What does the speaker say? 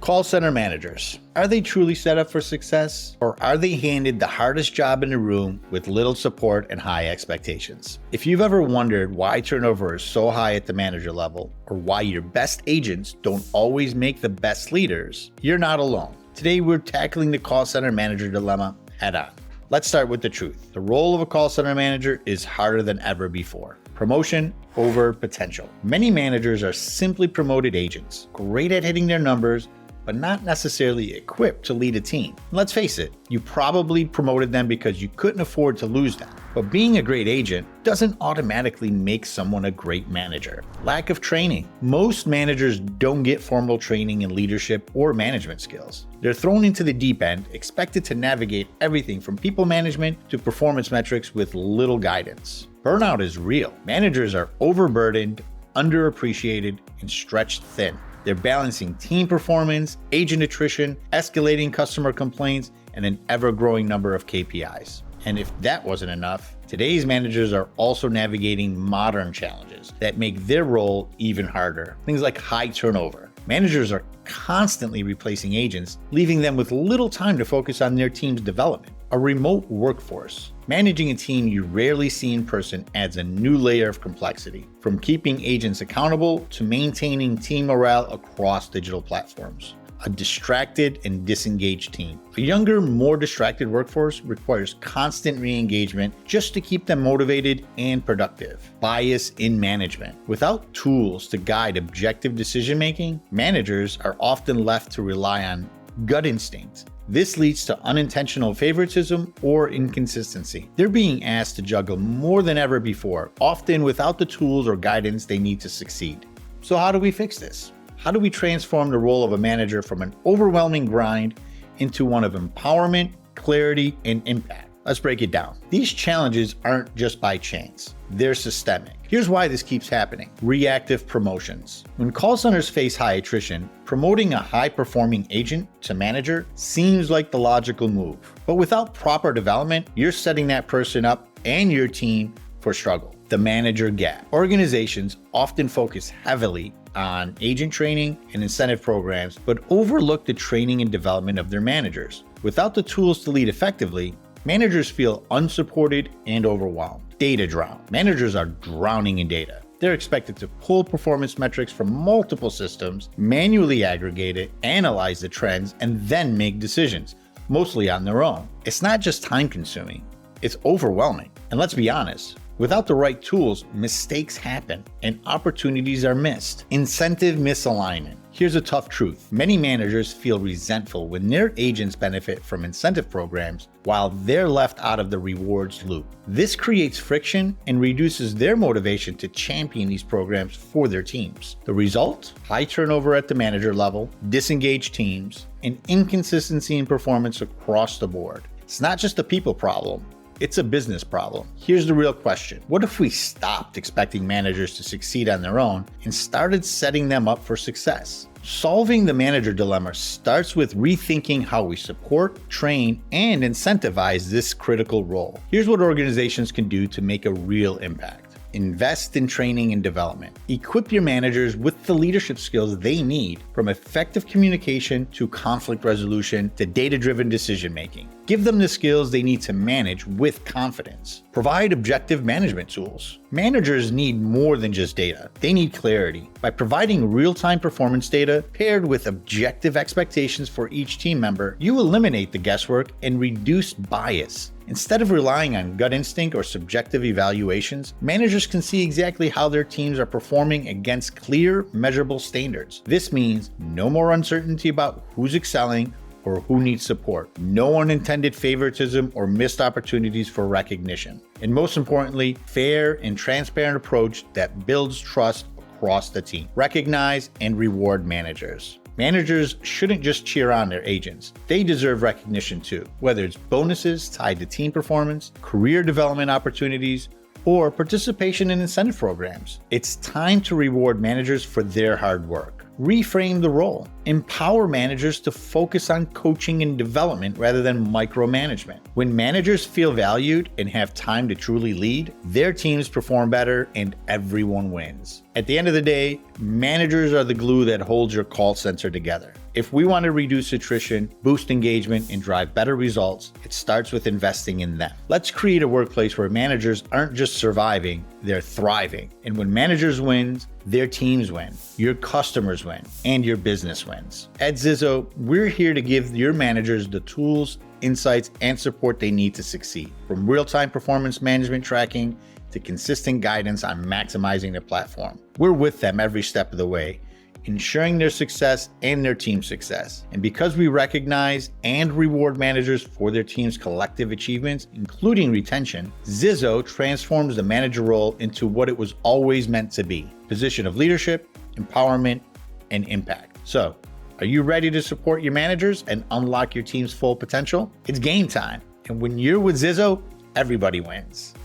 Call center managers. Are they truly set up for success? Or are they handed the hardest job in the room with little support and high expectations? If you've ever wondered why turnover is so high at the manager level, or why your best agents don't always make the best leaders, you're not alone. Today we're tackling the call center manager dilemma head on. Let's start with the truth. The role of a call center manager is harder than ever before. Promotion over potential. Many managers are simply promoted agents, great at hitting their numbers, but not necessarily equipped to lead a team. Let's face it, you probably promoted them because you couldn't afford to lose them. But being a great agent doesn't automatically make someone a great manager. Lack of training. Most managers don't get formal training in leadership or management skills. They're thrown into the deep end, expected to navigate everything from people management to performance metrics with little guidance. Burnout is real. Managers are overburdened, underappreciated, and stretched thin. They're balancing team performance, agent attrition, escalating customer complaints, and an ever-growing number of KPIs. And if that wasn't enough, today's managers are also navigating modern challenges that make their role even harder. Things like high turnover. Managers are constantly replacing agents, leaving them with little time to focus on their team's development. A remote workforce. Managing a team you rarely see in person adds a new layer of complexity, from keeping agents accountable to maintaining team morale across digital platforms. A distracted and disengaged team. A younger, more distracted workforce requires constant re-engagement just to keep them motivated and productive. Bias in management. Without tools to guide objective decision-making, managers are often left to rely on gut instinct. This leads to unintentional favoritism or inconsistency. They're being asked to juggle more than ever before, often without the tools or guidance they need to succeed. So how do we fix this? How do we transform the role of a manager from an overwhelming grind into one of empowerment, clarity, and impact? Let's break it down. These challenges aren't just by chance. They're systemic. Here's why this keeps happening. Reactive promotions. When call centers face high attrition, promoting a high-performing agent to manager seems like the logical move. But without proper development, you're setting that person up and your team for struggle. The manager gap. Organizations often focus heavily on agent training and incentive programs, but overlook the training and development of their managers. Without the tools to lead effectively, managers feel unsupported and overwhelmed. Data drown. Managers are drowning in data. They're expected to pull performance metrics from multiple systems, manually aggregate it, analyze the trends, and then make decisions, mostly on their own. It's not just time-consuming, it's overwhelming. And let's be honest, without the right tools, mistakes happen and opportunities are missed. Incentive misalignment. Here's a tough truth. Many managers feel resentful when their agents benefit from incentive programs while they're left out of the rewards loop. This creates friction and reduces their motivation to champion these programs for their teams. The result? High turnover at the manager level, disengaged teams, and inconsistency in performance across the board. It's not just a people problem. It's a business problem. Here's the real question. What if we stopped expecting managers to succeed on their own and started setting them up for success? Solving the manager dilemma starts with rethinking how we support, train, and incentivize this critical role. Here's what organizations can do to make a real impact. Invest in training and development. Equip your managers with the leadership skills they need, from effective communication to conflict resolution to data-driven decision-making. Give them the skills they need to manage with confidence. Provide objective management tools. Managers need more than just data. They need clarity. By providing real-time performance data paired with objective expectations for each team member, you eliminate the guesswork and reduce bias. Instead of relying on gut instinct or subjective evaluations, managers can see exactly how their teams are performing against clear, measurable standards. This means no more uncertainty about who's excelling or who needs support, no unintended favoritism or missed opportunities for recognition, and most importantly, fair and transparent approach that builds trust across the team. Recognize and reward managers. Managers shouldn't just cheer on their agents. They deserve recognition too, whether it's bonuses tied to team performance, career development opportunities, or participation in incentive programs. It's time to reward managers for their hard work. Reframe the role. Empower managers to focus on coaching and development rather than micromanagement. When managers feel valued and have time to truly lead, their teams perform better and everyone wins. At the end of the day, managers are the glue that holds your call center together. If we want to reduce attrition, boost engagement, and drive better results, it starts with investing in them. Let's create a workplace where managers aren't just surviving, they're thriving. And when managers win, their teams win, your customers win, and your business wins. At ZIZO, we're here to give your managers the tools, insights, and support they need to succeed. From real-time performance management tracking to consistent guidance on maximizing their platform. We're with them every step of the way, ensuring their success and their team's success. And because we recognize and reward managers for their team's collective achievements, including retention, ZIZO transforms the manager role into what it was always meant to be: a position of leadership, empowerment, and impact. So, are you ready to support your managers and unlock your team's full potential? It's game time. And when you're with ZIZO, everybody wins.